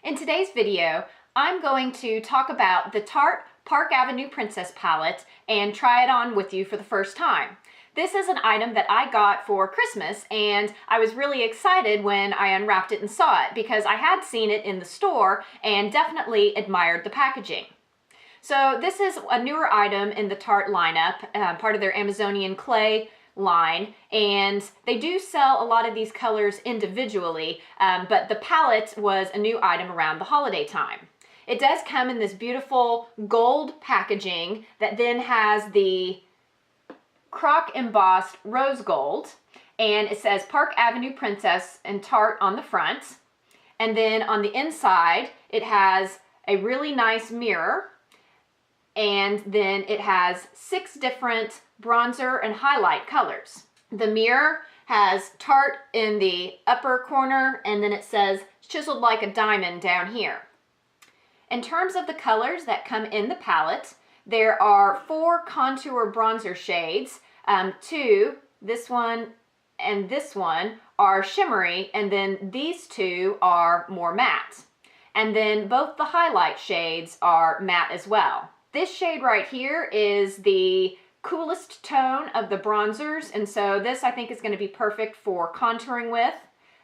In today's video, I'm going to talk about the Tarte Park Avenue Princess palette and try it on with you for the first time. This is an item that I got for Christmas, and I was really excited when I unwrapped it and saw it because I had seen it in the store and definitely admired the packaging. So this is a newer item in the Tarte lineup, part of their Amazonian clay line, and they do sell a lot of these colors individually, but the palette was a new item around the holiday time. It does come in this beautiful gold packaging that then has the croc embossed rose gold, and it says Park Avenue Princess and Tarte on the front, and then on the inside it has a really nice mirror, and then it has 6 different bronzer and highlight colors. The mirror has Tarte in the upper corner, and then it says chiseled like a diamond down here. In terms of the colors that come in the palette, there are 4 contour bronzer shades. 2, this one and this one, are shimmery, and then these 2 are more matte. And then both the highlight shades are matte as well. This shade right here is the coolest tone of the bronzers, and so this I think is going to be perfect for contouring with.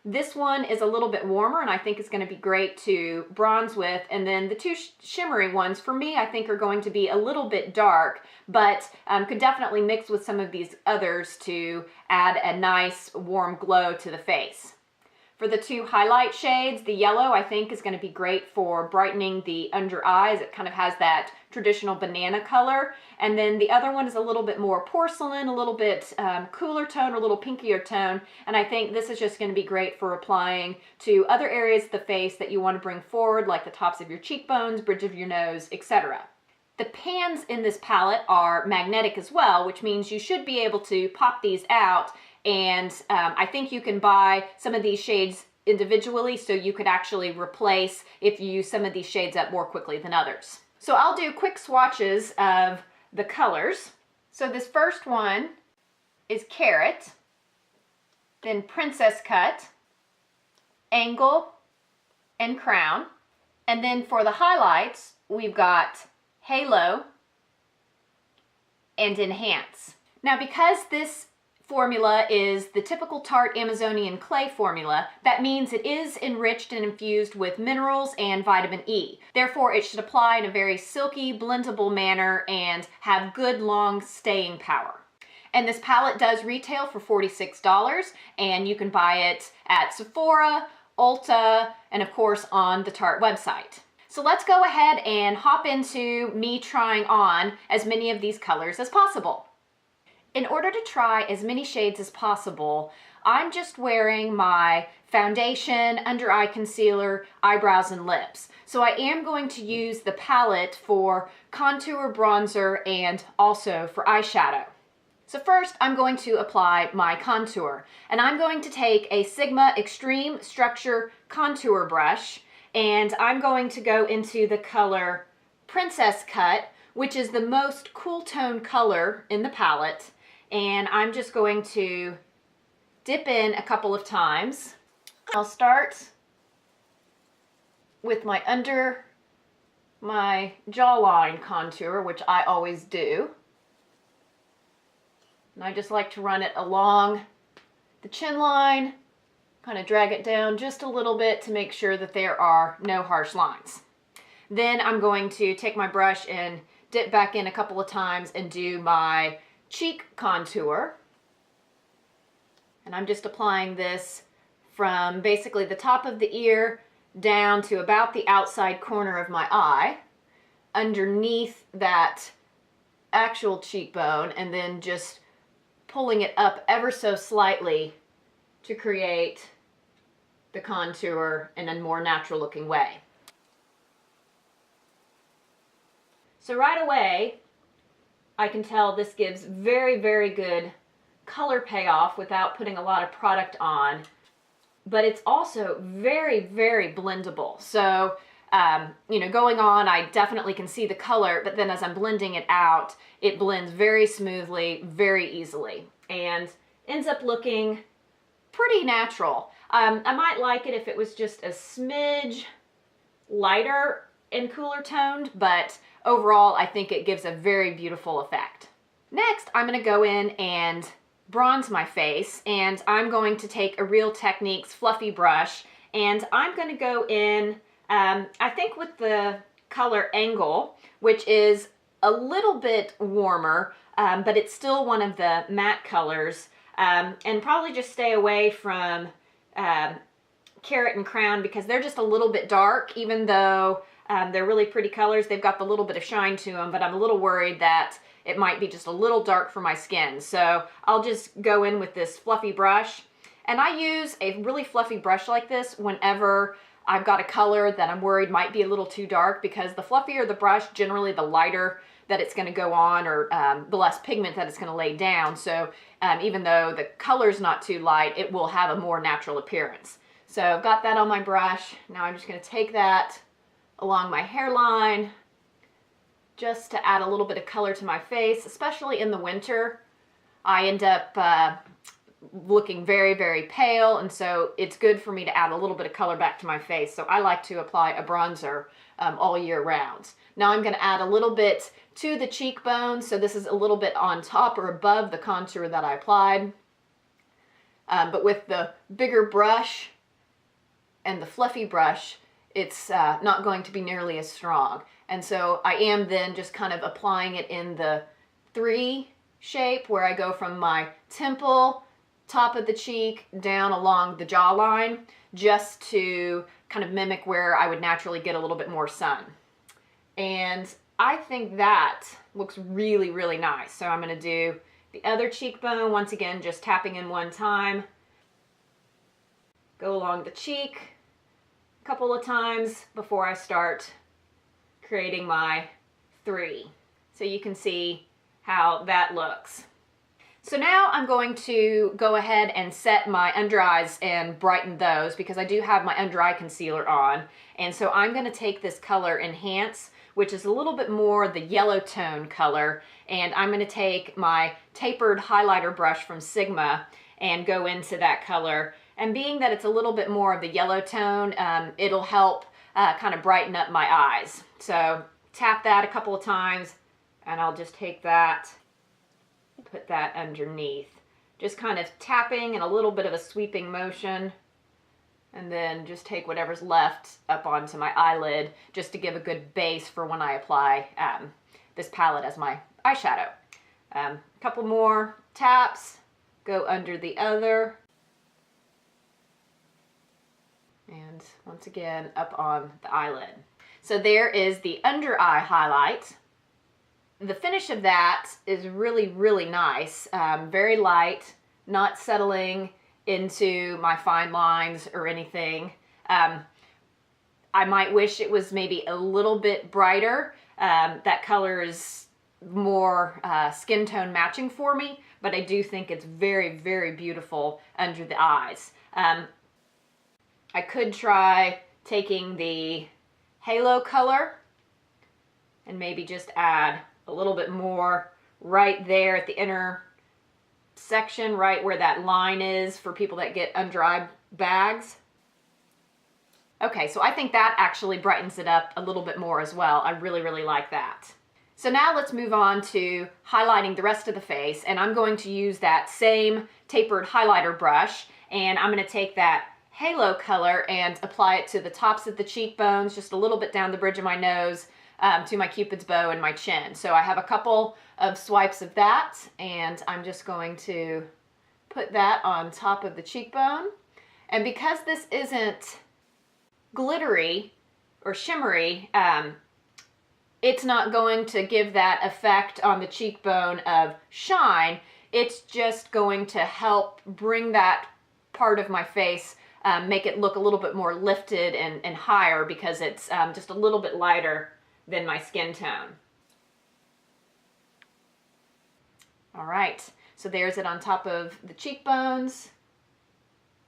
This one is a little bit warmer, and I think it's going to be great to bronze with. And then the 2 shimmery ones, for me, I think are going to be a little bit dark, but could definitely mix with some of these others to add a nice warm glow to the face. For the 2 highlight shades, the yellow I think is going to be great for brightening the under eyes. It kind of has that traditional banana color. And then the other one is a little bit more porcelain, a little bit cooler tone, or a little pinkier tone. And I think this is just going to be great for applying to other areas of the face that you want to bring forward, like the tops of your cheekbones, bridge of your nose, etc. The pans in this palette are magnetic as well, which means you should be able to pop these out. And I think you can buy some of these shades individually, so you could actually replace if you use some of these shades up more quickly than others. So I'll do quick swatches of the colors. So this first one is Carat, then Princess Cut, Angle, and Crown. And then for the highlights, we've got Halo and Enhance. Now, because this formula is the typical Tarte Amazonian clay formula, that means it is enriched and infused with minerals and vitamin E. Therefore, it should apply in a very silky, blendable manner and have good long staying power. And this palette does retail for $46, and you can buy it at Sephora, Ulta, and of course on the Tarte website. So let's go ahead and hop into me trying on as many of these colors as possible. In order to try as many shades as possible, I'm just wearing my foundation, under eye concealer, eyebrows, and lips. So I am going to use the palette for contour, bronzer, and also for eyeshadow. So first, I'm going to apply my contour, and I'm going to take a Sigma Extreme Structure contour brush, and I'm going to go into the color Princess Cut, which is the most cool tone color in the palette. And I'm just going to dip in a couple of times. I'll start with my under my jawline contour, which I always do. And I just like to run it along the chin line, kind of drag it down just a little bit to make sure that there are no harsh lines. Then I'm going to take my brush and dip back in a couple of times and do my cheek contour, and I'm just applying this from basically the top of the ear down to about the outside corner of my eye, underneath that actual cheekbone, and then just pulling it up ever so slightly to create the contour in a more natural looking way. So right away, I can tell this gives very, very good color payoff without putting a lot of product on, but it's also very, very blendable. So, you know, going on, I definitely can see the color, but then as I'm blending it out, it blends very smoothly, very easily, and ends up looking pretty natural. I might like it if it was just a smidge lighter and cooler toned, but overall I think it gives a very beautiful effect. Next, I'm going to go in and bronze my face, and I'm going to take a Real Techniques fluffy brush, and I'm going to go in, I think with the color Angle, which is a little bit warmer, but it's still one of the matte colors, and probably just stay away from Carat and Crown because they're just a little bit dark, even though they're really pretty colors. They've got the little bit of shine to them, but I'm a little worried that it might be just a little dark for my skin. So I'll just go in with this fluffy brush. And I use a really fluffy brush like this whenever I've got a color that I'm worried might be a little too dark, because the fluffier the brush, generally the lighter that it's going to go on, or the less pigment that it's going to lay down. So even though the color's not too light, it will have a more natural appearance. So I've got that on my brush. Now I'm just going to take that along my hairline just to add a little bit of color to my face, especially in the winter. I end up looking very, very pale, and so it's good for me to add a little bit of color back to my face. So I like to apply a bronzer all year round. Now I'm going to add a little bit to the cheekbone, so this is a little bit on top or above the contour that I applied. But with the bigger brush and the fluffy brush, it's not going to be nearly as strong. And so I am then just kind of applying it in the 3 shape, where I go from my temple, top of the cheek, down along the jawline, just to kind of mimic where I would naturally get a little bit more sun. And I think that looks really, really nice. So I'm going to do the other cheekbone, once again, just tapping in one time. Go along the cheek a couple of times before I start creating my 3. So you can see how that looks. So now I'm going to go ahead and set my under eyes and brighten those, because I do have my under eye concealer on. And so I'm going to take this color Enhance, which is a little bit more the yellow tone color, and I'm going to take my tapered highlighter brush from Sigma and go into that color. And being that it's a little bit more of the yellow tone, it'll help kind of brighten up my eyes. So tap that a couple of times, and I'll just take that, put that underneath. Just kind of tapping and a little bit of a sweeping motion, and then just take whatever's left up onto my eyelid, just to give a good base for when I apply this palette as my eyeshadow. A couple more taps, go under the other, and once again up on the eyelid. So there is the under eye highlight. The finish of that is really, really nice. Very light, not settling into my fine lines or anything. I might wish it was maybe a little bit brighter. That color is more skin tone matching for me, but I do think it's very, very beautiful under the eyes. I could try taking the halo color and maybe just add a little bit more right there at the inner section, right where that line is for people that get under eye bags. Okay, so I think that actually brightens it up a little bit more as well. I really, really like that. So now let's move on to highlighting the rest of the face, and I'm going to use that same tapered highlighter brush, and I'm going to take that halo color and apply it to the tops of the cheekbones, just a little bit down the bridge of my nose, to my Cupid's bow and my chin. So I have a couple of swipes of that, and I'm just going to put that on top of the cheekbone. And because this isn't glittery or shimmery, it's not going to give that effect on the cheekbone of shine. It's just going to help bring that part of my face, make it look a little bit more lifted and higher, because it's just a little bit lighter than my skin tone. All right, so there's it on top of the cheekbones.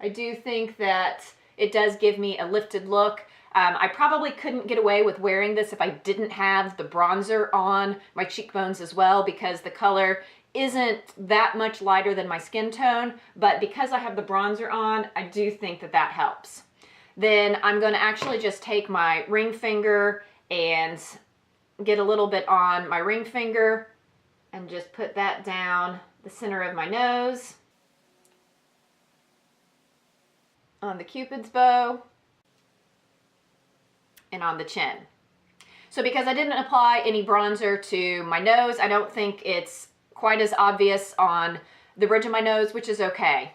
I do think that it does give me a lifted look. I probably couldn't get away with wearing this if I didn't have the bronzer on my cheekbones as well, because the color isn't that much lighter than my skin tone, but because I have the bronzer on, I do think that that helps. Then I'm going to actually just take my ring finger and get a little bit on my ring finger and just put that down the center of my nose, on the Cupid's bow, and on the chin. So because I didn't apply any bronzer to my nose, I don't think it's quite as obvious on the bridge of my nose, which is okay.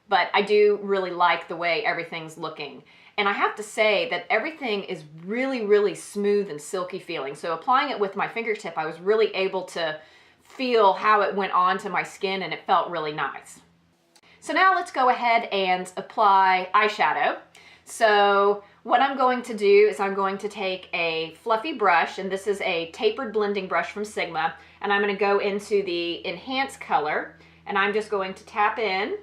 But I do really like the way everything's looking. And I have to say that everything is really, really smooth and silky feeling. So applying it with my fingertip, I was really able to feel how it went onto my skin, and it felt really nice. So now let's go ahead and apply eyeshadow. So what I'm going to do is I'm going to take a fluffy brush, and this is a tapered blending brush from Sigma, and I'm going to go into the Enhance color, and I'm just going to tap in,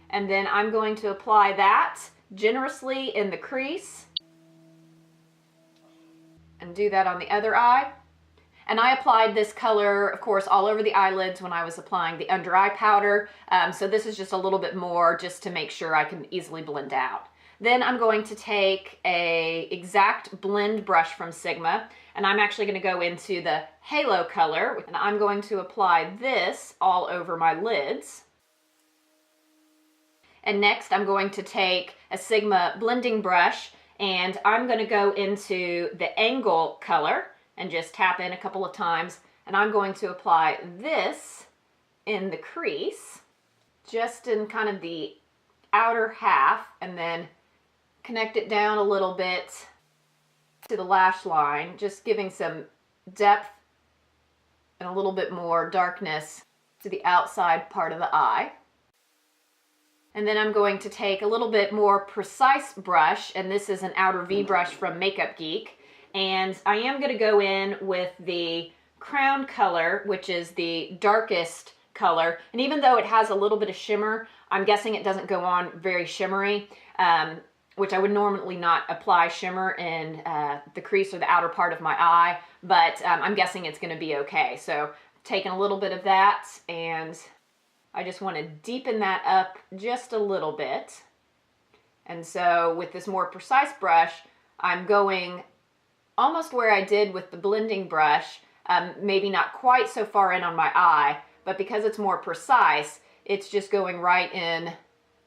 and then I'm going to apply that generously in the crease, and do that on the other eye. And I applied this color, of course, all over the eyelids when I was applying the under eye powder, so this is just a little bit more just to make sure I can easily blend out. Then I'm going to take a exact blend brush from Sigma, and I'm actually going to go into the halo color, and I'm going to apply this all over my lids. And next I'm going to take a Sigma blending brush, and I'm going to go into the angle color and just tap in a couple of times, and I'm going to apply this in the crease, just in kind of the outer half, and then connect it down a little bit to the lash line, just giving some depth and a little bit more darkness to the outside part of the eye. And then I'm going to take a little bit more precise brush, and this is an outer V brush from Makeup Geek, and I am going to go in with the crown color, which is the darkest color, and even though it has a little bit of shimmer, I'm guessing it doesn't go on very shimmery, which I would normally not apply shimmer in the crease or the outer part of my eye, but I'm guessing it's going to be okay. So taking a little bit of that, and I just want to deepen that up just a little bit. And so with this more precise brush, I'm going almost where I did with the blending brush, maybe not quite so far in on my eye, but because it's more precise, it's just going right in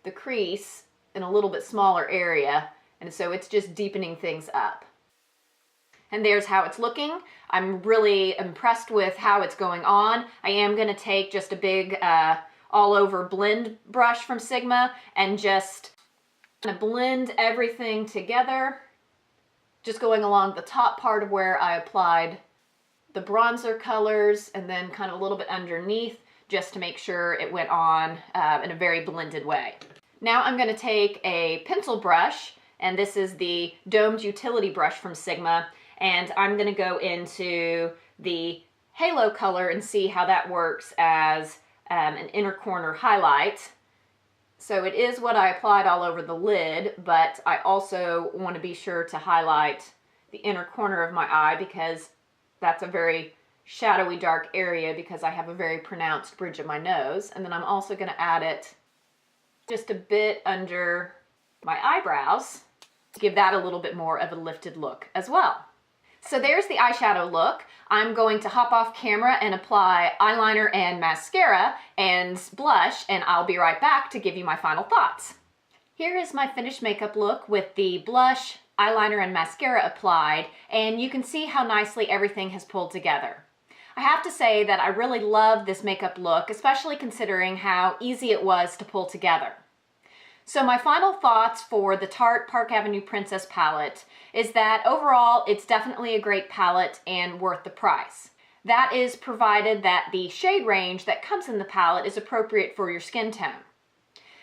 the crease in a little bit smaller area, and so it's just deepening things up. And there's how it's looking. I'm really impressed with how it's going on. I am going to take just a big all over blend brush from Sigma and just kind of blend everything together, just going along the top part of where I applied the bronzer colors, and then kind of a little bit underneath, just to make sure it went on in a very blended way. Now I'm going to take a pencil brush, and this is the domed utility brush from Sigma, and I'm going to go into the halo color and see how that works as an inner corner highlight. So it is what I applied all over the lid, but I also want to be sure to highlight the inner corner of my eye because that's a very shadowy dark area because I have a very pronounced bridge of my nose. And then I'm also going to add it just a bit under my eyebrows to give that a little bit more of a lifted look as well. So there's the eyeshadow look. I'm going to hop off camera and apply eyeliner and mascara and blush, and I'll be right back to give you my final thoughts. Here is my finished makeup look with the blush, eyeliner, and mascara applied, and you can see how nicely everything has pulled together. I have to say that I really love this makeup look, especially considering how easy it was to pull together. So my final thoughts for the Tarte Park Avenue Princess palette is that overall it's definitely a great palette and worth the price. That is provided that the shade range that comes in the palette is appropriate for your skin tone.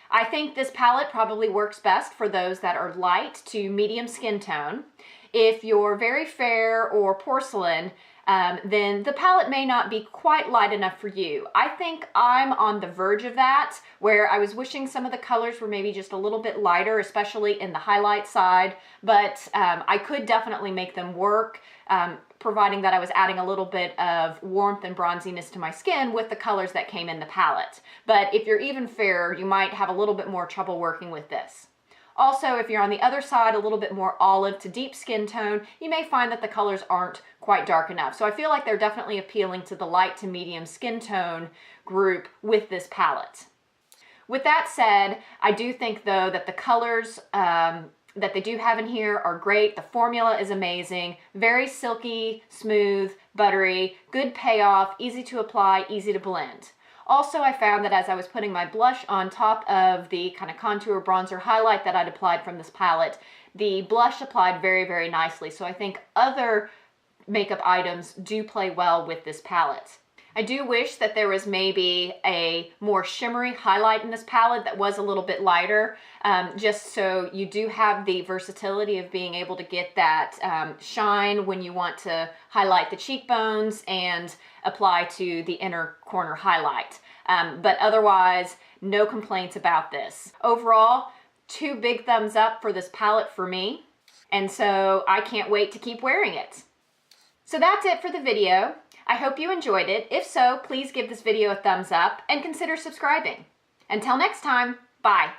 I think this palette probably works best for those that are light to medium skin tone. If you're very fair or porcelain, then the palette may not be quite light enough for you. I think I'm on the verge of that, where I was wishing some of the colors were maybe just a little bit lighter, especially in the highlight side, but I could definitely make them work, providing that I was adding a little bit of warmth and bronziness to my skin with the colors that came in the palette. But if you're even fairer, you might have a little bit more trouble working with this. Also, if you're on the other side, a little bit more olive to deep skin tone, you may find that the colors aren't quite dark enough. So I feel like they're definitely appealing to the light to medium skin tone group with this palette. With that said, I do think though that the colors that they do have in here are great. The formula is amazing, very silky, smooth, buttery, good payoff, easy to apply, easy to blend. Also, I found that as I was putting my blush on top of the kind of contour bronzer highlight that I'd applied from this palette, the blush applied very, very nicely. So I think other makeup items do play well with this palette. I do wish that there was maybe a more shimmery highlight in this palette that was a little bit lighter, just so you do have the versatility of being able to get that shine when you want to highlight the cheekbones and apply to the inner corner highlight. But otherwise, no complaints about this. Overall, 2 big thumbs up for this palette for me, and so I can't wait to keep wearing it. So that's it for the video. I hope you enjoyed it. If so, please give this video a thumbs up and consider subscribing. Until next time, bye.